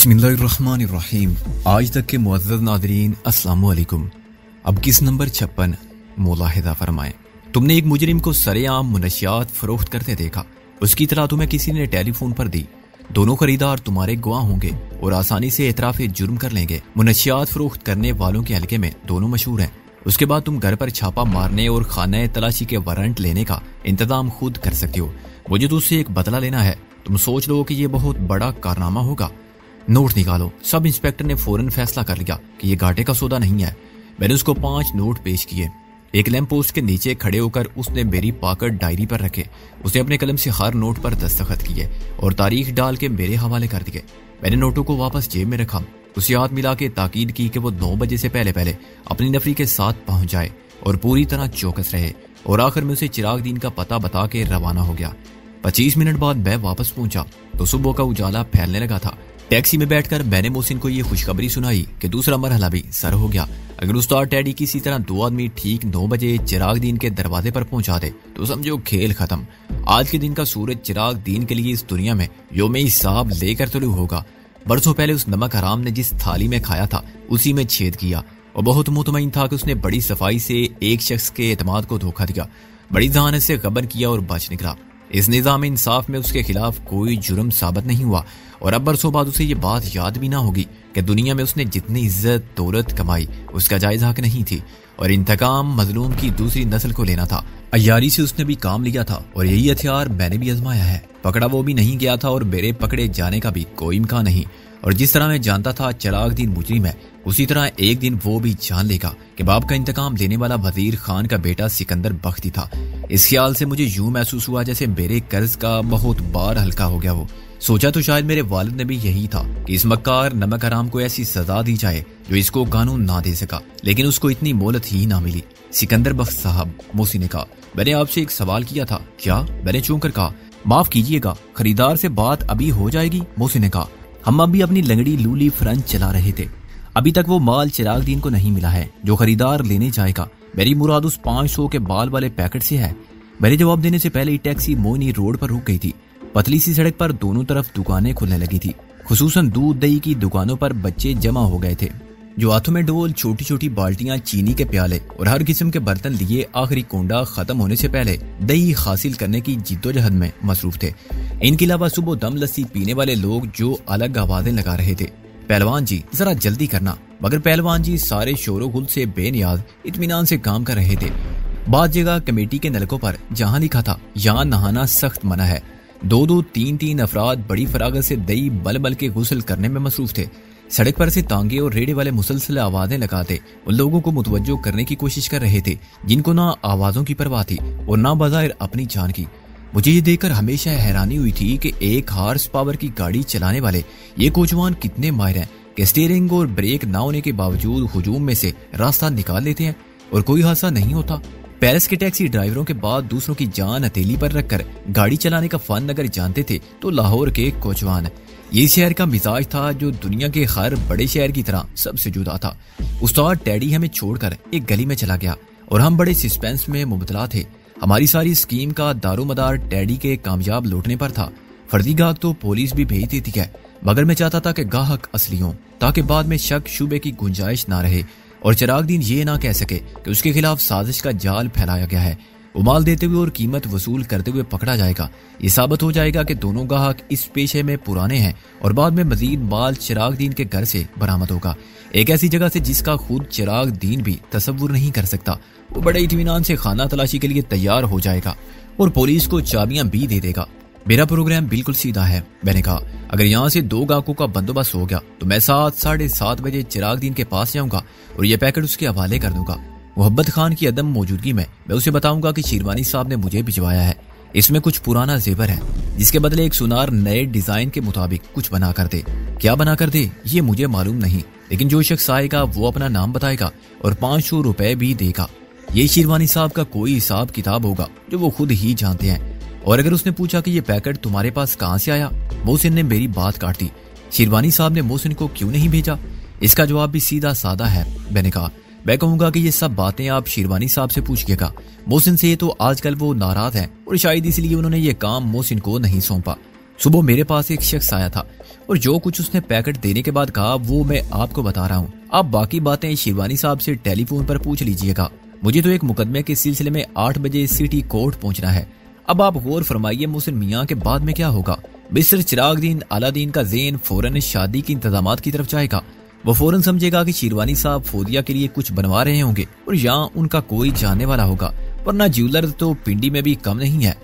बिस्मिल्लाहिर्रहमानिर्रहीम। आज तक के मुअज़्ज़ज़ नाज़रीन अस्सलाम वालेकुम। अब किस नंबर 56 मुलाहिज़ा फरमाएं। तुमने एक मुजरिम को सरेआम मुनशियात फरोख्त करते देखा। उसकी इतला तुम्हें किसी ने टेलीफोन पर दी। दोनों खरीदार तुम्हारे गवाह होंगे और आसानी से एतराफ़े जुर्म कर लेंगे। मुनशियात फरोख्त करने वालों के हल्के में दोनों मशहूर हैं। उसके बाद तुम घर पर छापा मारने और खाना तलाशी के वारंट लेने का इंतजाम खुद कर सकती हो। मुझे तो उससे एक बदला लेना है। तुम सोच लो कि यह बहुत बड़ा कारनामा होगा। नोट निकालो। सब इंस्पेक्टर ने फौरन फैसला कर लिया कि यह घाटे का सौदा नहीं है। मैंने उसको 5 नोट पेश किए। एक लैंप पोस्ट के नीचे खड़े होकर उसने मेरी पॉकेट डायरी पर रखे। उसने अपने कलम से हर नोट पर दस्तखत किए और तारीख डाल के मेरे हवाले कर दिए। मैंने नोटों को वापस जेब में रखा। उसे हाथ मिला के ताकीद की कि वो 9 बजे से पहले पहले अपनी नफरी के साथ पहुंच जाए और पूरी तरह चौकस रहे। और आखिर में उसे चिराग दीन का पता बता के रवाना हो गया। 25 मिनट बाद मैं वापस पहुंचा तो सुबह का उजाला फैलने लगा था। टैक्सी में बैठकर मैंने मोहसिन को ये खुशखबरी सुनाई कि दूसरा मरहला भी सर हो गया। अगर उस्ताद टैडी किसी तरह 2 आदमी ठीक 9 बजे चिराग दीन के दरवाजे पर पहुंचा दे तो समझो खेल खत्म। आज के दिन का सूरज चिराग दीन के लिए इस दुनिया में योम हिसाब लेकर तुलू होगा। बरसों पहले उस नमक हराम ने जिस थाली में खाया था उसी में छेद किया और बहुत मुतमईन था कि उसने बड़ी सफाई से एक शख्स के एतमाद को धोखा दिया, बड़ी जहानत से गबन किया और बच निकला। इस निजाम इंसाफ में उसके खिलाफ कोई जुर्म साबित नहीं हुआ और अब बरसों बाद उसे ये बात याद भी ना होगी कि दुनिया में उसने जितनी इज्जत दौलत कमाई उसका जायज हक नहीं थी और इंतकाम मजलूम की दूसरी नस्ल को लेना था। अय्यारी से उसने भी काम लिया था और यही हथियार मैंने भी आजमाया है। पकड़ा वो भी नहीं गया था और मेरे पकड़े जाने का भी कोई इम्कान नहीं। और जिस तरह मैं जानता था चिराग दीन मुजरिम है, उसी तरह एक दिन वो भी जान लेगा कि बाप का इंतकाम लेने वाला वजीर खान का बेटा सिकंदर बख्ती था। इस ख्याल से मुझे यूं महसूस हुआ जैसे मेरे कर्ज का बहुत बार हल्का हो गया हो। सोचा तो शायद मेरे वालिद ने भी यही था कि इस मक्कार नमक हराम को ऐसी सजा दी जाए जो इसको कानून ना दे सका, लेकिन उसको इतनी मोहलत ही ना मिली। सिकंदर बख्त साहब, मोहसिन ने कहा, मैंने आपसे एक सवाल किया था। क्या? मैंने चौंक कर कहा, माफ कीजिएगा, खरीदार से बात अभी हो जाएगी? मोहसिन ने कहा, हम अभी अपनी लंगड़ी लूली फ्रंच चला रहे थे। अभी तक वो माल चिराग दीन को नहीं मिला है जो खरीदार लेने जाएगा। मेरी मुराद उस 500 के बाल वाले पैकेट से है। मेरे जवाब देने से पहले ही टैक्सी मोइनी रोड पर रुक गई थी। पतली सी सड़क पर दोनों तरफ दुकानें खुलने लगी थी। खुसूसन दूध दही की दुकानों पर बच्चे जमा हो गए थे जो हाथों में डोल, छोटी छोटी बाल्टियां, चीनी के प्याले और हर किस्म के बर्तन लिए आखिरी कोंडा खत्म होने से पहले दही हासिल करने की जिद्दोजहद में मसरूफ थे। इनके अलावा सुबह दम लस्सी पीने वाले लोग जो अलग आवाजें लगा रहे थे, पहलवान जी जरा जल्दी करना। मगर पहलवान जी सारे शोरो गुल से बेनियाज इत्मीनान से काम कर रहे थे। बाद जगह कमेटी के नलकों पर जहां लिखा था यहाँ नहाना सख्त मना है, 2-2, 3-3 अफराद बड़ी फरागत से दही बल बल के गुस्ल करने में मसरूफ थे। सड़क पर से तांगे और रेड़े वाले मुसलसल आवाजें लगाते उन लोगों को मुतवज्जो करने की कोशिश कर रहे थे जिनको ना आवाजों की परवाह थी और ना बज़ाहिर अपनी जान की। मुझे ये देखकर हमेशा हैरानी हुई थी कि 1 हॉर्स पावर की गाड़ी चलाने वाले ये कोचवान कितने माहिर हैं कि स्टीयरिंग और ब्रेक ना होने के बावजूद हुजूम में से रास्ता निकाल लेते हैं और कोई हादसा नहीं होता। पेरिस के टैक्सी ड्राइवरों के बाद दूसरों की जान हथेली पर रखकर गाड़ी चलाने का फन अगर जानते थे तो लाहौर के कोचवान। ये शहर का मिजाज था जो दुनिया के हर बड़े शहर की तरह सबसे जुदा था। उस्ताद टैडी हमें छोड़कर एक गली में चला गया और हम बड़े सस्पेंस में मुबतला थे। हमारी सारी स्कीम का दारोमदार टैडी के कामयाब लौटने पर था। फर्जी गाहक तो पुलिस भी भेज देती है, मगर मैं चाहता था कि गाहक असली हों ताकि बाद में शक शुबे की गुंजाइश ना रहे और चिराग दीन ये ना कह सके कि उसके खिलाफ साजिश का जाल फैलाया गया है। वो माल देते हुए और कीमत वसूल करते हुए पकड़ा जाएगा। ये साबित हो जाएगा कि दोनों गाहक इस पेशे में पुराने हैं और बाद में मजीद माल चिराग दीन के घर से बरामद होगा, एक ऐसी जगह से जिसका खुद चिराग दीन भी तसव्वुर नहीं कर सकता। वो बड़े इत्मीनान से खाना तलाशी के लिए तैयार हो जाएगा और पुलिस को चाबियां भी दे देगा। मेरा प्रोग्राम बिल्कुल सीधा है। मैंने कहा, अगर यहाँ से 2 गाहकों का बंदोबस्त हो गया तो मैं 7-7:30 बजे चिराग दीन के पास जाऊंगा और ये पैकेट उसके हवाले कर दूंगा। मोहब्बत खान की अदम मौजूदगी में मैं उसे बताऊंगा कि शेरवानी साहब ने मुझे भिजवाया है। इसमें कुछ पुराना जेवर है जिसके बदले एक सुनार नए डिजाइन के मुताबिक कुछ बना कर दे। क्या बना कर दे ये मुझे मालूम नहीं, लेकिन जो शख्स आएगा वो अपना नाम बताएगा और 500 रुपए भी देगा। ये शेरवानी साहब का कोई हिसाब किताब होगा जो वो खुद ही जानते हैं। और अगर उसने पूछा कि ये पैकेट तुम्हारे पास कहाँ से आया, मोहसिन ने मेरी बात काट दी। शेरवानी साहब ने मोहसिन को क्यों नहीं भेजा? इसका जवाब भी सीधा सादा है। मैंने कहा, मैं कहूंगा कि ये सब बातें आप शेरवानी साहब से पूछिएगा। मोहसिन से तो आजकल वो नाराज हैं और शायद इसलिए उन्होंने ये काम मोहसिन को नहीं सौंपा। सुबह मेरे पास एक शख्स आया था और जो कुछ उसने पैकेट देने के बाद कहा वो मैं आपको बता रहा हूँ। आप बाकी बातें शिरवानी साहब से टेलीफोन पर पूछ लीजिएगा। मुझे तो एक मुकदमे के सिलसिले में 8 बजे सिटी कोर्ट पहुंचना है। अब आप गौर फरमाइए मोहसिन मियाँ के बाद में क्या होगा। मिस्टर चिरागदीन अलादीन का ज़हन फौरन शादी के इंतजामात की तरफ जाएगा। वो फौरन समझेगा कि शिरवानी साहब फोदिया के लिए कुछ बनवा रहे होंगे और यहाँ उनका कोई जानने वाला होगा, वरना ज्वेलर तो पिंडी में भी कम नहीं है।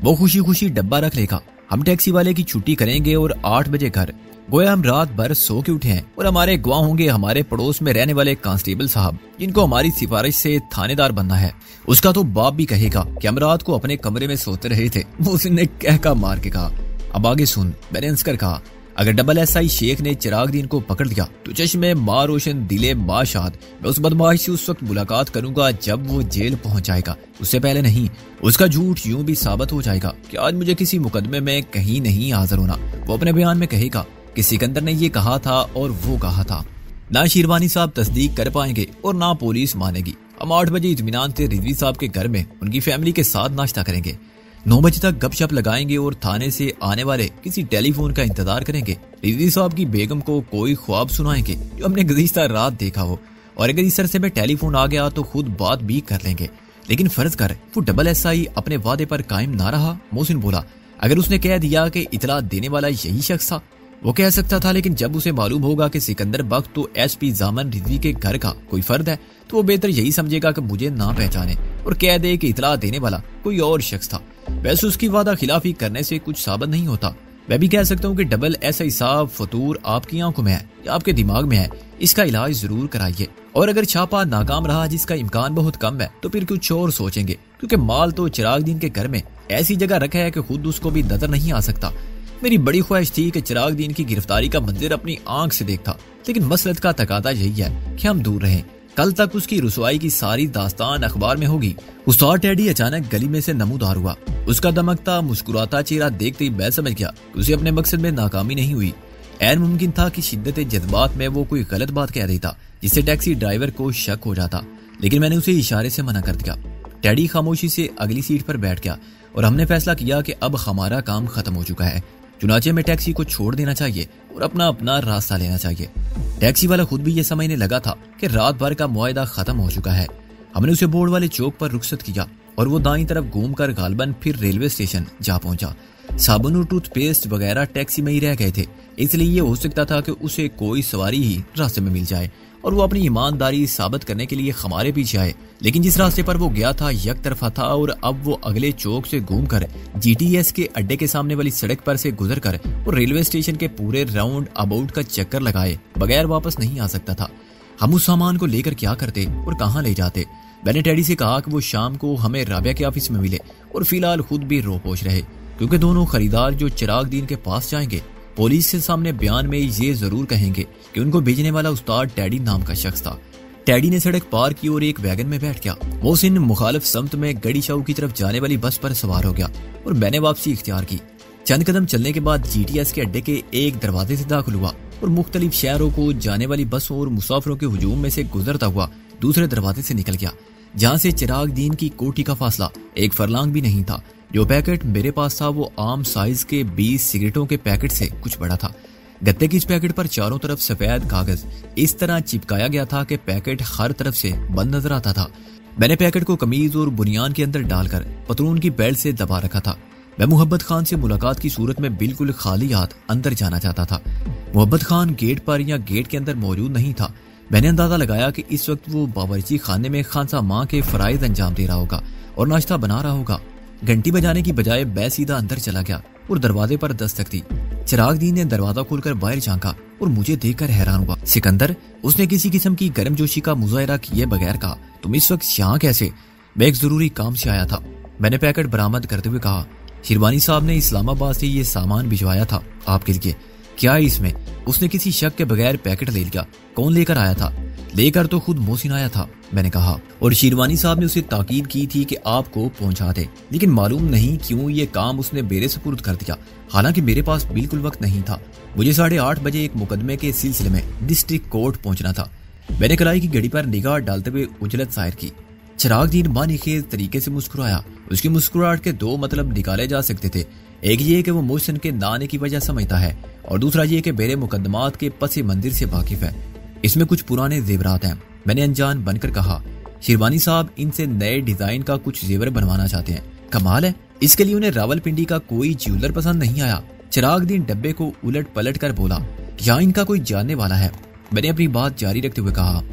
वो खुशी खुशी डब्बा रख लेगा। हम टैक्सी वाले की छुट्टी करेंगे और 8 बजे घर। गोया हम रात भर सो के उठे हैं और हमारे गवाह होंगे हमारे पड़ोस में रहने वाले कांस्टेबल साहब, जिनको हमारी सिफारिश से थानेदार बनना है। उसका तो बाप भी कहेगा कि हम रात को अपने कमरे में सोते रहे थे। वो उसने कहका मार के कहा। अब आगे सुन, मैंने हंसकर कहा, अगर डबल एसआई शेख ने चिरागदीन को पकड़ लिया तो चश्मे माँ रोशन दिले माँ शाद, मैं उस बदमाश से उस वक्त मुलाकात करूंगा जब वो जेल पहुंच जाएगा, उससे पहले नहीं। उसका झूठ यूं भी साबित हो जाएगा कि आज मुझे किसी मुकदमे में कहीं नहीं हाजिर होना। वो अपने बयान में कहेगा कि सिकंदर ने ये कहा था और वो कहा था। ना शिरवानी साहब तस्दीक कर पाएंगे और ना पुलिस मानेगी। हम 8 बजे इत्मीनान से रिजवी साहब के घर में उनकी फैमिली के साथ नाश्ता करेंगे। 9 बजे तक गपशप लगाएंगे और थाने से आने वाले किसी टेलीफोन का इंतजार करेंगे। रिजवी साहब की बेगम को कोई ख्वाब सुनाएंगे जो हमने गुज़िश्ता रात देखा हो, और अगर इस अरसे में टेलीफोन आ गया तो खुद बात भी कर लेंगे। लेकिन फर्ज कर वो डबल एसआई अपने वादे पर कायम ना रहा। मोहसिन बोला, अगर उसने कह दिया कि इतला देने वाला यही शख्स था। वो कह सकता था, लेकिन जब उसे मालूम होगा कि सिकंदर बख्त तो एसपी जामन रिजवी के घर का कोई फर्द है तो वो बेहतर यही समझेगा कि मुझे ना पहचाने और कह दे कि इतला देने वाला कोई और शख्स था। वैसे उसकी वादा खिलाफी करने से कुछ साबित नहीं होता। मैं भी कह सकता हूँ कि डबल एसआई साहब फतूर आपकी आंखों में है या आपके दिमाग में है, इसका इलाज जरूर कराइए। और अगर छापा नाकाम रहा, जिसका इम्कान बहुत कम है, तो फिर कुछ और सोचेंगे, क्योंकि माल तो चिरागदीन के घर में ऐसी जगह रखा है कि खुद उसको भी नजर नहीं आ सकता। मेरी बड़ी ख्वाहिश थी कि चिरागदीन की गिरफ्तारी का मंजर अपनी आंख से देखता, लेकिन मसलत का तकादा यही है कि हम दूर रहें। कल तक उसकी रुसवाई की सारी दास्तान अखबार में होगी। उस्ताद टेडी अचानक गली में से नमूदार हुआ। उसका दमकता मुस्कुराता चेहरा देखते ही मैं समझ गया कि उसे अपने मकसद में नाकामी नहीं हुई। ऐन मुमकिन था कि शिद्दत जज्बात में वो कोई गलत बात कह देता जिससे टैक्सी ड्राइवर को शक हो जाता, लेकिन मैंने उसे इशारे से मना कर दिया। टेडी खामोशी से अगली सीट पर बैठ गया और हमने फैसला किया कि अब हमारा काम खत्म हो चुका है। चुनाचे में टैक्सी को छोड़ देना चाहिए और अपना अपना रास्ता लेना चाहिए। टैक्सी वाला खुद भी ये समझने लगा था कि रात भर का मुआहदा खत्म हो चुका है। हमने उसे बोर्ड वाले चौक पर रुखसत किया और वो दाईं तरफ घूमकर गालबन फिर रेलवे स्टेशन जा पहुंचा। साबुन और टूथपेस्ट वगैरह टैक्सी में ही रह गए थे, इसलिए ये हो सकता था कि उसे कोई सवारी ही रास्ते में मिल जाए और वो अपनी ईमानदारी साबित करने के लिए हमारे पीछे आए। लेकिन जिस रास्ते पर वो गया था एक तरफा था और अब वो अगले चौक से घूमकर जीटीएस के अड्डे के सामने वाली सड़क पर से गुजरकर और रेलवे स्टेशन के पूरे राउंड अबाउट का चक्कर लगाए बगैर वापस नहीं आ सकता था। हम उस सामान को लेकर क्या करते और कहाँ ले जाते? मैंने टेडी से कहा कि वो शाम को हमें राबिया के ऑफिस में मिले और फिलहाल खुद भी रोपोश रहे, क्योंकि दोनों खरीदार जो चिरागदीन के पास जाएंगे पुलिस के सामने बयान में ये जरूर कहेंगे कि उनको भेजने वाला उस्ताद टेडी नाम का शख्स था। टेडी ने सड़क पार की और एक वैगन में बैठ गया। मोहसिन मुखालिफ समत में गड़ी शाह की तरफ जाने वाली बस पर सवार हो गया और मैंने वापसी इख्तियार की। चंद कदम चलने के बाद जीटीएस के अड्डे के एक दरवाजे से दाखिल हुआ और मुख्तलिफ शहरों को जाने वाली बसों और मुसाफिरों के हुजूम में से गुजरता हुआ दूसरे दरवाजे से निकल गया, जहाँ से चिरागदीन की कोठी का फासला एक फरलांग भी नहीं था। जो पैकेट मेरे पास था वो आम साइज के 20 सिगरेटों के पैकेट से कुछ बड़ा था। गत्ते की इस पैकेट पर चारों तरफ सफेद कागज इस तरह चिपकाया गया था कि पैकेट हर तरफ से बंद नजर आता था। मैंने पैकेट को कमीज और बुनियान के अंदर डालकर पतलून की बेल्ट से दबा रखा था। मैं मोहब्बत खान से मुलाकात की सूरत में बिल्कुल खाली हाथ अंदर जाना चाहता था। मोहब्बत खान गेट पर या गेट के अंदर मौजूद नहीं था। मैंने अंदाजा लगाया कि इस वक्त वो बावर्ची खाने में खानसा माँ के फराइज अंजाम दे रहा होगा और नाश्ता बना रहा होगा। घंटी बजाने की बजाय मैं सीधा अंदर चला गया और दरवाजे पर दस्तक दी। चिरागदीन ने दरवाजा खोलकर बाहर झांका और मुझे देखकर हैरान हुआ। सिकंदर, उसने किसी किस्म की गर्मजोशी का मुजाहरा किए बगैर कहा, तुम इस वक्त यहाँ कैसे? मैं एक जरूरी काम से आया था। मैंने पैकेट बरामद करते हुए कहा, शिरवानी साहब ने इस्लामाबाद से ये सामान भिजवाया था आपके लिए। क्या है इसमें? उसने किसी शक के बगैर पैकेट ले लिया। कौन लेकर आया था? लेकर तो खुद मोहसिन आया था, मैंने कहा। और शिरवानी साहब ने उसे ताकीद की थी कि आपको पहुंचा दे, लेकिन मालूम नहीं क्यों ये काम उसने मेरे सुपुर्द कर दिया, हालांकि मेरे पास बिल्कुल वक्त नहीं था। मुझे 8:30 बजे एक मुकदमे के सिलसिले में डिस्ट्रिक्ट कोर्ट पहुंचना था। मैंने कलाई की घड़ी पर निगाह डालते हुए उजलत जाहिर की। चिरागदीन मानीखेज तरीके से मुस्कुराया। उसकी मुस्कुराहट के दो मतलब निकाले जा सकते थे। एक ये कि वो मोहसिन के ना आने की वजह समझता है और दूसरा ये कि बेरे मुकदमात के पसे मंदिर से वाकिफ है। इसमें कुछ पुराने जेवरात हैं। मैंने अनजान बनकर कहा, शेरवानी साहब इनसे नए डिजाइन का कुछ जेवर बनवाना चाहते हैं। कमाल है, इसके लिए उन्हें रावलपिंडी का कोई ज्वेलर पसंद नहीं आया। चिरागदीन डब्बे को उलट पलट कर बोला, यहाँ इनका कोई जानने वाला है। मैंने अपनी बात जारी रखते हुए कहा,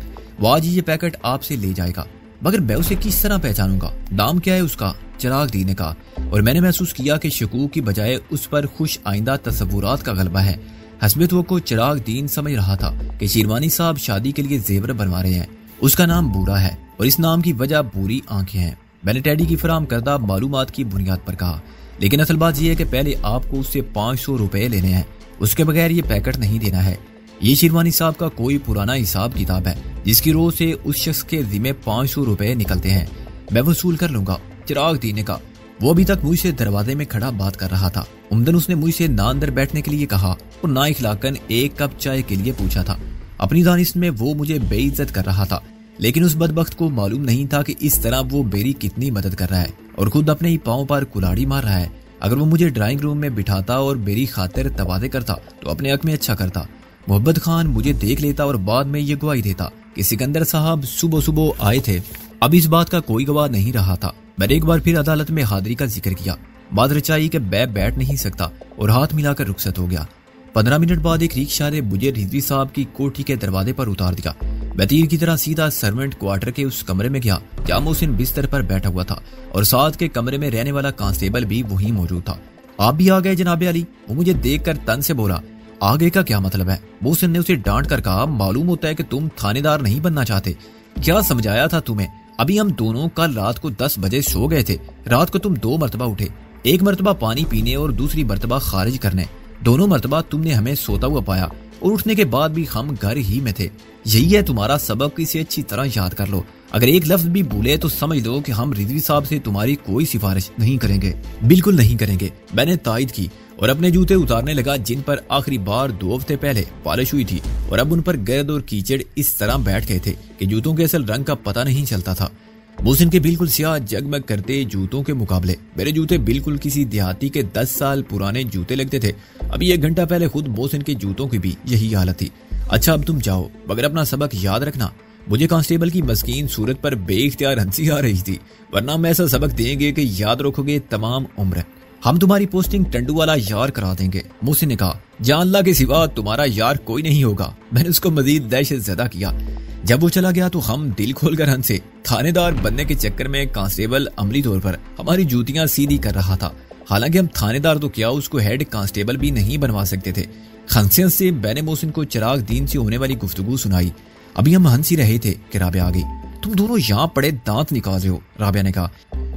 वाह जी, ये पैकेट आपसे ले जाएगा, मगर मैं उसे किस तरह पहचानूंगा? नाम क्या है उसका? चिरागदीन ने कहा, और मैंने महसूस किया कि शकूक की बजाय उस पर खुश आइंदा तस्वुरात का गलबा है। हस्बे को चिरागदीन समझ रहा था कि शेरवानी साहब शादी के लिए जेवर बनवा रहे हैं। उसका नाम बूरा है और इस नाम की वजह बुरी आंखें हैं। मैंने टैडी की फराम करदा मालूमात की बुनियाद पर कहा, लेकिन असल बात यह है कि पहले आपको उससे 500 रुपए लेने हैं, उसके बगैर ये पैकेट नहीं देना है। ये शेरवानी साहब का कोई पुराना हिसाब किताब है जिसकी रोज से उस शख्स के जिम्मे 500 रुपए निकलते हैं। मैं वसूल कर लूंगा, चिरागदीन ने कहा। वो अभी तक मुझसे दरवाजे में खड़ा बात कर रहा था। उम्दन उसने मुझसे ना अंदर बैठने के लिए कहा और ना इखलाकन एक कप चाय के लिए पूछा था। अपनी दानिश में वो मुझे बेइज्जत कर रहा था, लेकिन उस बदबख्त को मालूम नहीं था कि इस तरह वो मेरी कितनी मदद कर रहा है और खुद अपने ही पांव पर कुल्हाड़ी मार रहा है। अगर वो मुझे ड्राइंग रूम में बिठाता और मेरी खातिर तवादे करता तो अपने हक में अच्छा करता। मोहब्बत खान मुझे देख लेता और बाद में ये गवाही देता कि सिकंदर साहब सुबह सुबह आए थे। अब इस बात का कोई गवाह नहीं रहा था। मैंने एक बार फिर अदालत में हाजिरी का जिक्र किया। बात रचाई कि मैं बैठ नहीं सकता और हाथ मिलाकर रुखसत हो गया। 15 मिनट बाद एक रिक्शा ने मुझे रिजवी साहब की कोठी के दरवाजे पर उतार दिया। मैं तीर की तरह सीधा सर्वेंट क्वार्टर के उस कमरे में गया जहां मोहसिन बिस्तर पर बैठा हुआ था और साथ के कमरे में रहने वाला कांस्टेबल भी वहीं मौजूद था। आप भी आ गए जनाबे अली? वो मुझे देखकर तन से बोला। आगे का क्या मतलब है? मोहसिन ने उसे डांट कर कहा, मालूम होता है कि तुम थानेदार नहीं बनना चाहते। क्या समझाया था तुम्हें? अभी हम दोनों कल रात को 10 बजे सो गए थे। रात को तुम 2 मरतबा उठे, एक मरतबा पानी पीने और दूसरी मरतबा खारिज करने। दोनों मरतबा तुमने हमें सोता हुआ पाया और उठने के बाद भी हम घर ही में थे। यही है तुम्हारा सबक, इसे अच्छी तरह याद कर लो। अगर एक लफ्ज भी भूले तो समझ लो कि हम रिजवी साहब से तुम्हारी कोई सिफारिश नहीं करेंगे। बिल्कुल नहीं करेंगे, मैंने तायद की और अपने जूते उतारने लगा जिन पर आखिरी बार 2 हफ्ते पहले पॉलिश हुई थी और अब उन पर गर्द और कीचड़ इस तरह बैठ गए थे कि जूतों के असल रंग का पता नहीं चलता था। मोहसिन के बिल्कुल सियाह जगमग करते जूतों के मुकाबले मेरे जूते बिल्कुल किसी देहाती के 10 साल पुराने जूते लगते थे। अभी 1 घंटा पहले खुद मोहसिन के जूतों की भी यही हालत थी। अच्छा अब तुम जाओ, मगर अपना सबक याद रखना। मुझे कांस्टेबल की मस्कीन सूरत पर बेइख्तियार हंसी आ रही थी, वरना हम ऐसा सबक देंगे कि याद रखोगे तमाम उम्र। हम तुम्हारी पोस्टिंग टंडू वाला यार करा देंगे। मोहसिन ने कहा, जान अल्लाह के सिवा तुम्हारा यार कोई नहीं होगा। मैंने उसको मजीद दहशत ज़दा किया। जब वो चला गया तो हम दिल खोलकर हंसे। थानेदार बनने के चक्कर में कांस्टेबल अमली तौर पर हमारी जूतियां सीधी कर रहा था। हालांकि हम थानेदार तो क्या उसको हेड कांस्टेबल भी नहीं बनवा सकते थे। हंसे हंसे मैंने मोहसिन को चिरागदीन से होने वाली गुफ्तगू सुनाई। अभी हम हंस ही रहे थे कि राबिया आ गई। तुम दोनों यहाँ पड़े दांत निकाल रहे हो, राबिया ने कहा।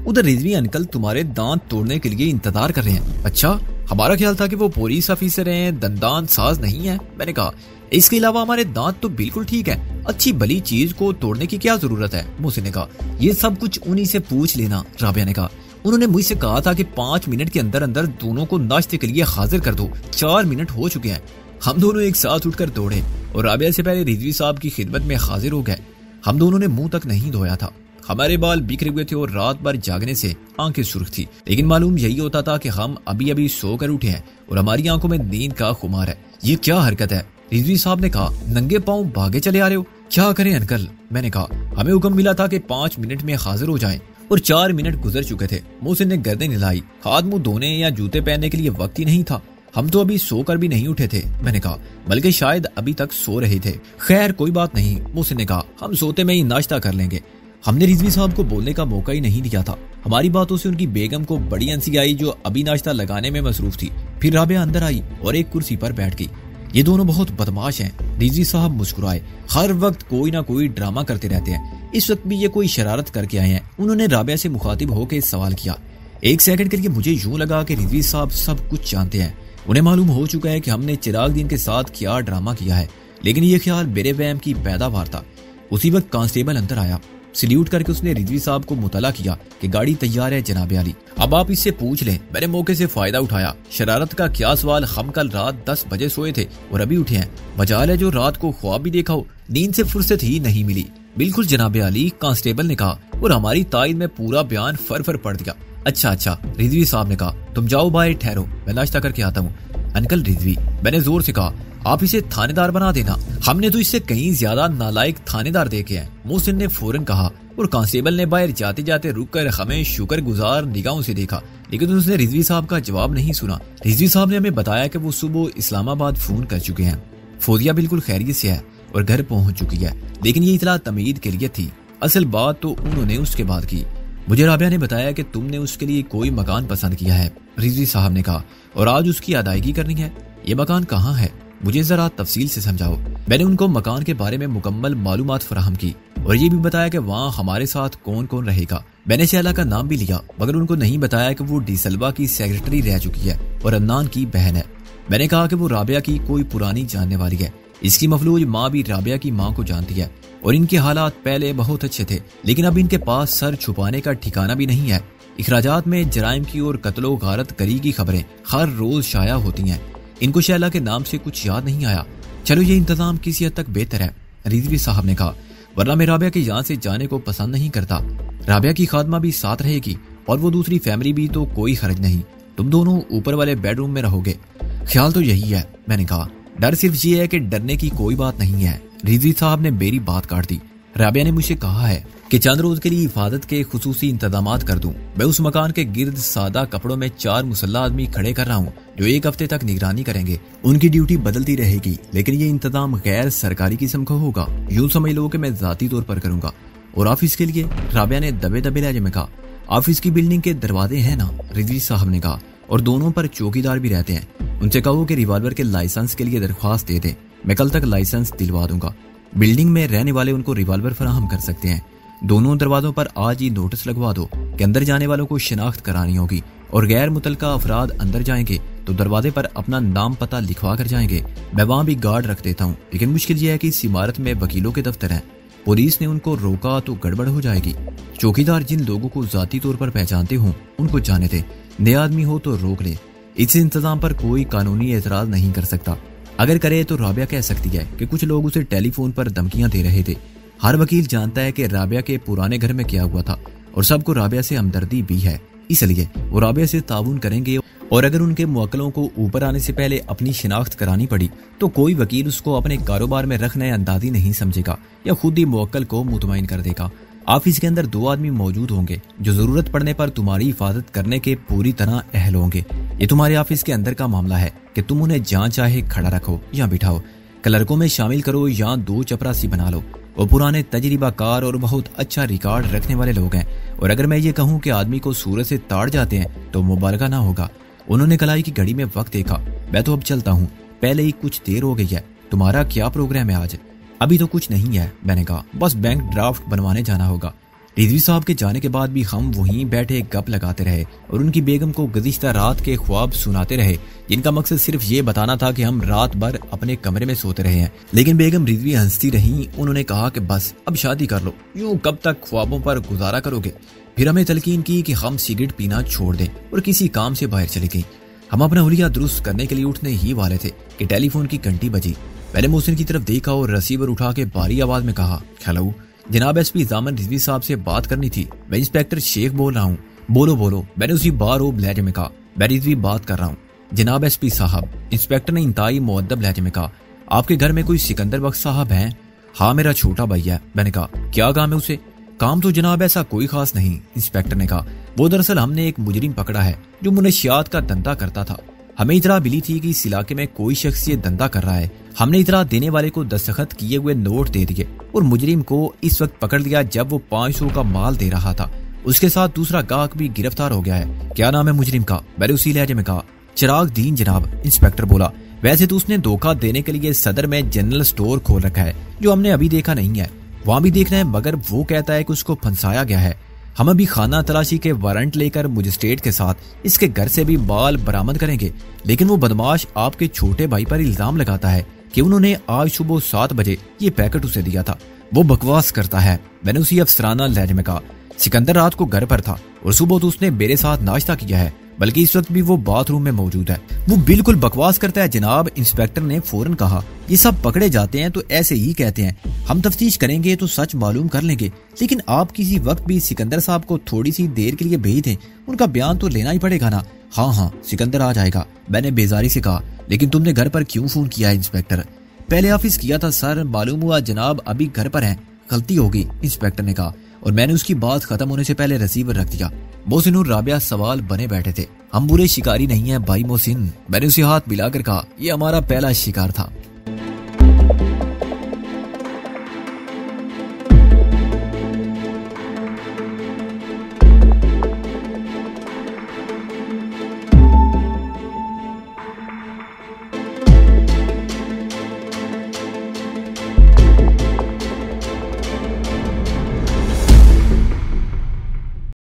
उधर रिजवी अंकल तुम्हारे दांत तोड़ने के लिए इंतजार कर रहे हैं। अच्छा, हमारा ख्याल था कि वो पुलिस ऑफिसर हैं, दंदान साज नहीं है। मैंने कहा, इसके अलावा हमारे दांत तो बिल्कुल ठीक है, अच्छी भली चीज को तोड़ने की क्या जरूरत है? मोहसिन ने कहा, ये सब कुछ उन्हीं से पूछ लेना। राबिया ने कहा, उन्होंने मुझसे कहा था कि 5 मिनट के अंदर अंदर दोनों को नाश्ते के लिए हाजिर कर दो। 4 मिनट हो चुके हैं। हम दोनों एक साथ उठकर दौड़े और राबिया से पहले रिजवी साहब की खिदमत में हाजिर हो गए। हम दोनों ने मुंह तक नहीं धोया था। हमारे बाल बिखरे हुए थे और रात भर जागने से आंखें सुर्ख थी, लेकिन मालूम यही होता था कि हम अभी अभी सोकर उठे हैं और हमारी आंखों में नींद का खुमार है। ये क्या हरकत है? रिजवी साहब ने कहा, नंगे पांव भागे चले आ रहे हो। क्या करें अंकल? मैंने कहा, हमें हुक्म मिला था कि 5 मिनट में हाजिर हो जाएं और 4 मिनट गुजर चुके थे। मोहसिन ने गर्दन हिलाई। हाथ मुंह धोने या जूते पहनने के लिए वक्त ही नहीं था। हम तो अभी सोकर भी नहीं उठे थे। मैंने कहा, बल्कि शायद अभी तक सो रहे थे। खैर कोई बात नहीं, मोहसिन ने कहा, हम सोते में ही नाश्ता कर लेंगे। हमने रिजवी साहब को बोलने का मौका ही नहीं दिया था। हमारी बातों से उनकी बेगम को बड़ी हंसी आई जो अभी नाश्ता लगाने में मसरूफ थी। फिर राबिया अंदर आई और एक कुर्सी पर बैठ गई। ये दोनों बहुत बदमाश हैं। रिजवी साहब मुस्कुराए। हर वक्त कोई ना कोई ड्रामा करते रहते हैं। इस वक्त भी ये कोई शरारत करके आए हैं। उन्होंने राबिया से मुखातिब होकर सवाल किया। 1 सेकंड के लिए मुझे यूं लगा कि रिजवी साहब सब कुछ जानते हैं। उन्हें मालूम हो चुका है कि हमने चिरागदीन के साथ क्या ड्रामा किया है, लेकिन ये ख्याल मेरे वहम की पैदावार था। उसी वक्त कांस्टेबल अंदर आया। सल्यूट करके उसने रिजवी साहब को मुतला किया कि गाड़ी तैयार है जनाबे अली, अब आप इससे पूछ लें। मैंने मौके से फायदा उठाया। शरारत का क्या सवाल, हम कल रात 10 बजे सोए थे और अभी उठे हैं। मजाल है जो रात को ख्वाब भी देखा हो, नींद से फुर्सत ही नहीं मिली। बिल्कुल जनाबे अली, कांस्टेबल ने कहा। और हमारी तायद में पूरा बयान फर पड़ दिया। अच्छा, रिजवी साहब ने कहा, तुम जाओ बाहर ठहरो, मैं नाश्ता करके आता हूँ। अंकल रिजवी, मैंने जोर से कहा, आप इसे थानेदार बना देना, हमने तो इससे कहीं ज्यादा नालायक थानेदार देखे हैं। मोहसिन ने फौरन कहा और कांस्टेबल ने बाहर जाते जाते रुककर हमें शुक्रगुजार निगाहों से देखा, लेकिन उसने रिजवी साहब का जवाब नहीं सुना। रिजवी साहब ने हमें बताया कि वो सुबह इस्लामाबाद फोन कर चुके हैं, फौजिया बिल्कुल खैरियत से है और घर पहुंच चुकी है, लेकिन ये इतला तमीद के लिए थी, असल बात तो उन्होंने उसके बाद की। मुझे राबिया ने बताया कि तुमने उसके लिए कोई मकान पसंद किया है, रिजवी साहब ने कहा, और आज उसकी अदायगी करनी है। ये मकान कहाँ है, मुझे जरा तफसील से समझाओ। मैंने उनको मकान के बारे में मुकम्मल मालूमात फराहम की और ये भी बताया कि वहाँ हमारे साथ कौन कौन रहेगा। मैंने शैला का नाम भी लिया, मगर उनको नहीं बताया कि वो डिसलवा की सेक्रेटरी रह चुकी है और अदनान की बहन है। मैंने कहा कि वो राबिया की कोई पुरानी जानने वाली है, इसकी मफलूज माँ भी राबिया की माँ को जानती है और इनके हालात पहले बहुत अच्छे थे, लेकिन अब इनके पास सर छुपाने का ठिकाना भी नहीं है। इखराजात में जराइम की और कत्लो गारत करी की खबरें हर रोज शाया होती हैं। इनको शैला के नाम से कुछ याद नहीं आया। चलो ये इंतजाम किसी हद तक बेहतर है, रिजवी साहब ने कहा, वरना मैं राबिया के यहाँ से जाने को पसंद नहीं करता। राबिया की खादमा भी साथ रहेगी और वो दूसरी फैमिली भी, तो कोई हर्ज नहीं, तुम दोनों ऊपर वाले बेडरूम में रहोगे। ख्याल तो यही है, मैंने कहा। डर सिर्फ ये है कि डरने की कोई बात नहीं है। रिजवी साहब ने मेरी बात काट दी। राबिया ने मुझे कहा है कि चंद रोज के लिए हिफाजत के खुसूसी इंतजामात कर दूं। मैं उस मकान के गिर्द सादा कपड़ों में 4 मुसल्ला आदमी खड़े कर रहा हूँ जो 1 हफ्ते तक निगरानी करेंगे। उनकी ड्यूटी बदलती रहेगी, लेकिन ये इंतजाम गैर सरकारी किस्म का होगा। यूं समझ लो कि मैं जाती तौर पर करूंगा। और ऑफिस के लिए, राबिया ने दबे दबे लहजे में कहा, ऑफिस की बिल्डिंग के दरवाजे हैं ना, रिजवी साहब ने कहा, और दोनों पर चौकीदार भी रहते हैं। उनसे कहो कि रिवॉल्वर के लाइसेंस के लिए दरख्वास्त दे दें, मैं कल तक लाइसेंस दिलवा दूंगा। बिल्डिंग में रहने वाले उनको रिवॉल्वर फराहम कर सकते हैं। दोनों दरवाजों पर आज ही नोटिस लगवा दो कि अंदर जाने वालों को शिनाख्त करानी होगी और गैर मुतलका अफराद अंदर जाएंगे तो दरवाजे पर अपना नाम पता लिखवा कर जाएंगे। मैं वहाँ भी गार्ड रख देता हूँ, लेकिन मुश्किल यह है कि इस इमारत में वकीलों के दफ्तर हैं। पुलिस ने उनको रोका तो गड़बड़ हो जाएगी। चौकीदार जिन लोगों को जाती तौर पर पहचानते हों उनको जाने दे, नए आदमी हो तो रोक ले। इस इंतजाम पर कोई कानूनी एतराज नहीं कर सकता। अगर करे तो राबिया कह सकती है कि कुछ लोग उसे टेलीफोन पर धमकियां दे रहे थे। हर वकील जानता है कि राबिया के पुराने घर में क्या हुआ था और सबको राबिया से हमदर्दी भी है, इसलिए वो राबिया से ताउन करेंगे। और अगर उनके मुवक्किलों को ऊपर आने से पहले अपनी शिनाख्त करानी पड़ी तो कोई वकील उसको अपने कारोबार में रखने अंदाजी नहीं समझेगा या खुद ही मुवक्किल को मुतमईन कर देगा। ऑफिस के अंदर 2 आदमी मौजूद होंगे जो जरूरत पड़ने पर तुम्हारी हिफाजत करने के पूरी तरह अहल होंगे। ये तुम्हारे ऑफिस के अंदर का मामला है कि तुम उन्हें जहाँ चाहे खड़ा रखो या बिठाओ, क्लर्कों में शामिल करो या 2 चपरासी बना लो। वो पुराने तजरिबाकार और बहुत अच्छा रिकॉर्ड रखने वाले लोग हैं, और अगर मैं ये कहूँ कि आदमी को सूरज से ताड़ जाते हैं तो मुबारका ना होगा। उन्होंने कलाई की घड़ी में वक्त देखा। मैं तो अब चलता हूँ, पहले ही कुछ देर हो गई है। तुम्हारा क्या प्रोग्राम है आज? अभी तो कुछ नहीं है, मैंने कहा, बस बैंक ड्राफ्ट बनवाने जाना होगा। रिजवी साहब के जाने के बाद भी हम वहीं बैठे गप लगाते रहे और उनकी बेगम को गुज़िश्ता रात के ख्वाब सुनाते रहे, जिनका मकसद सिर्फ ये बताना था कि हम रात भर अपने कमरे में सोते रहे हैं। लेकिन बेगम रिजवी हंसती रही। उन्होंने कहा कि बस अब शादी कर लो, यूं कब तक ख्वाबों पर गुजारा करोगे। फिर हमें तलकीन की कि हम सिगरेट पीना छोड़ दें और किसी काम से बाहर चले गई। हम अपना हुलिया दुरुस्त करने के लिए उठने ही वाले थे कि टेलीफोन की घंटी बजी। मैंने मोहसिन की तरफ देखा और रिसीवर उठा के भारी आवाज में कहा, हेलो जनाब, एसपी जामन रिजवी साहब से बात करनी थी। मैं इंस्पेक्टर शेख बोल रहा हूँ। बोलो। मैंने उसी बार लहजे में कहा, मैं रिजवी बात कर रहा हूँ। जनाब एसपी साहब, इंस्पेक्टर ने इंतहाई मुअद्दब लहजे में कहा, आपके घर में कोई सिकंदर बख्श साहब हैं? हाँ, मेरा छोटा भाई है। मैंने कहा, क्या काम है उसे? काम तो जनाब ऐसा कोई खास नहीं, इंस्पेक्टर ने कहा। वो दरअसल हमने एक मुजरिम पकड़ा है जो मुनशियात का धंधा करता था। हमें इतला मिली थी कि इस इलाके में कोई शख्स ये धंधा कर रहा है। हमने इतला देने वाले को दस्तखत किए हुए नोट दे दिए और मुजरिम को इस वक्त पकड़ लिया जब वो 500 का माल दे रहा था। उसके साथ दूसरा गाहक भी गिरफ्तार हो गया है। क्या नाम है मुजरिम का? मैंने उसी लहजे में कहा। चिराग दीन जनाब, इंस्पेक्टर बोला। वैसे तो उसने धोखा देने के लिए सदर में जनरल स्टोर खोल रखा है जो हमने अभी देखा नहीं है, वहाँ भी देखना है, मगर वो कहता है कि उसको फंसाया गया है। हम अभी खाना तलाशी के वारंट लेकर मजिस्ट्रेट के साथ इसके घर से भी माल बरामद करेंगे, लेकिन वो बदमाश आपके छोटे भाई पर इल्जाम लगाता है कि उन्होंने आज सुबह 7 बजे ये पैकेट उसे दिया था। वो बकवास करता है। मैंने उसी अफसराना लहजे में कहा, सिकंदर रात को घर पर था और सुबह तो उसने मेरे साथ नाश्ता किया है, बल्कि इस वक्त भी वो बाथरूम में मौजूद है। वो बिल्कुल बकवास करता है जनाब। इंस्पेक्टर ने फौरन कहा, ये सब पकड़े जाते हैं तो ऐसे ही कहते हैं, हम तफ्तीश करेंगे तो सच मालूम कर लेंगे। लेकिन आप किसी वक्त भी सिकंदर साहब को थोड़ी सी देर के लिए भेज दें, उनका बयान तो लेना ही पड़ेगा ना। हाँ सिकंदर आ जाएगा, मैंने बेजारी से कहा। लेकिन तुमने घर पर क्यों फोन किया इंस्पेक्टर? पहले ऑफिस किया था सर, मालूम हुआ जनाब अभी घर पर है, गलती होगी, इंस्पेक्टर ने कहा, और मैंने उसकी बात खत्म होने से पहले रिसीवर रख दिया। मोहसिन और राबिया सवाल बने बैठे थे। हम बुरे शिकारी नहीं हैं भाई मोहसिन, मैंने उसे हाथ मिलाकर कहा, ये हमारा पहला शिकार था।